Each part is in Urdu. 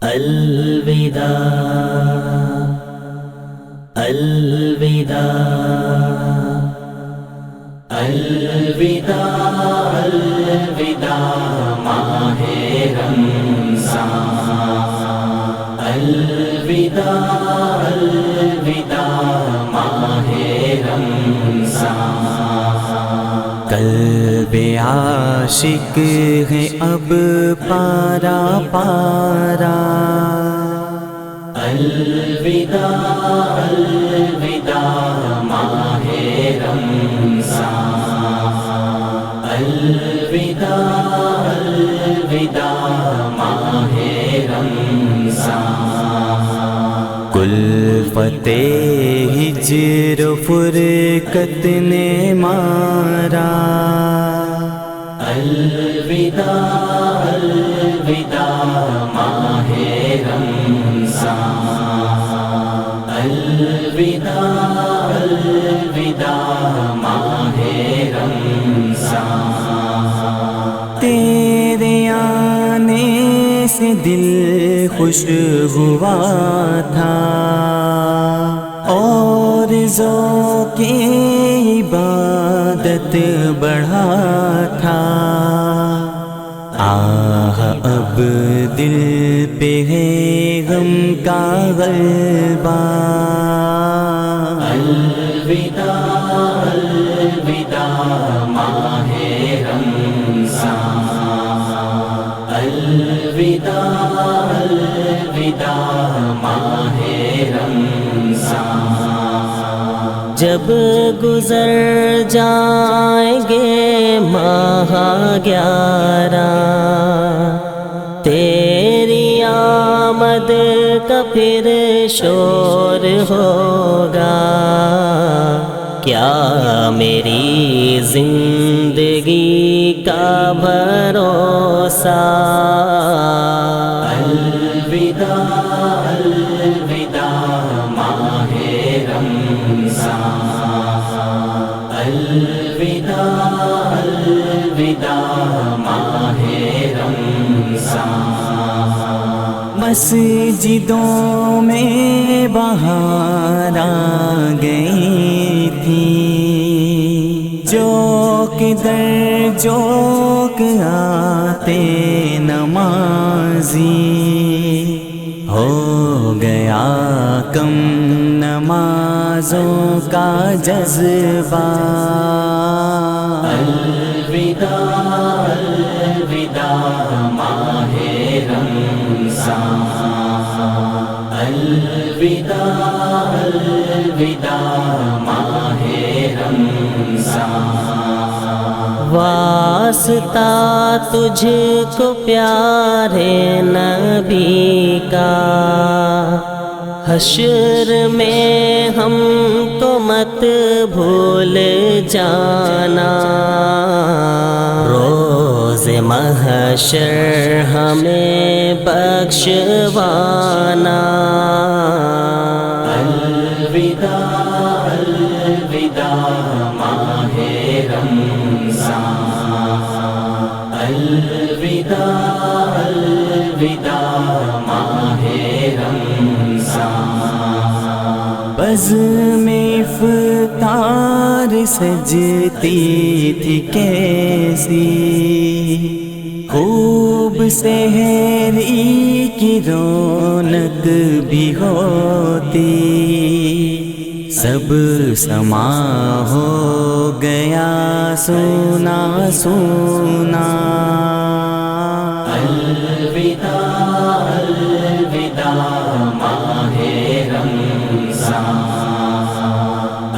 الوداع الوداع الوداع الوداع ماہ رمضان الوداع الوداع ماہ رمضان قلب عاشق ہے اب پارا پارا الوداع الوداع ماہ رمضان الوداع الوداع ماہ رمضان کلفت ہجر و فرقت نے مارا الوداع الوداع ماہ رمضان الوداع الوداع ماہ رمضان تیرے آنے سے دل خوش ہوا تھا اور ذوق عبادت بڑھا تھا آہ اب دل پہ ہے غم کا غلبہ الوداع الوداع ماہ رمضان الوداع الوداع ماہ رمضان جب گزر جائیں گے ماہ 11 تیری آمد کا پھر شور ہوگا کیا میری زندگی کا بھروسہ الوداع الوداع ماہ رمضان الوداع الوداع ماہ رمضان مسجدوں میں بہار آ گئی تھی جوک در جوک آتے نمازی ہو گیا کم نمازوں کا جذبہ الوداع الوداع ماہ رمضان الوداع الوداع ماہ رمضان واسطہ تجھ کو پیارے نبی کا حشر میں ہم کو مت بھول جانا روز محشر ہمیں بخشوانا الوداع الوداع ماہ رمضان الوداع الوداع ماہ رمضان بزم افطار سجتی تھی کیسی خوب سحری کی رونق بھی ہوتی سب سما ہو گیا سونا سونا الوداع الوداع ماہ رمضان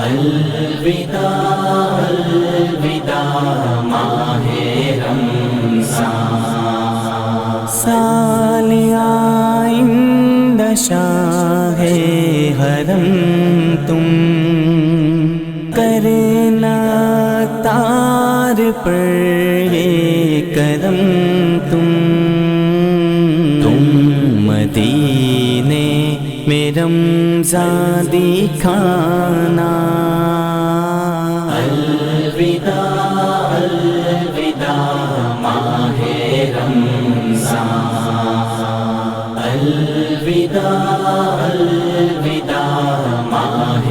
الوداع الوداع ماہ رمضان سال آئندہ شاہ حرم تم کرنا تار پر یہ کرم تم مدینے میں رمضان دکھانا الوداع الوداع ماہ رمضان الوداع الوداع ماہ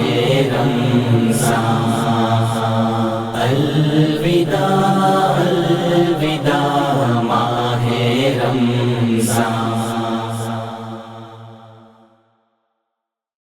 رمضان الوداع الوداع ماہ رمضان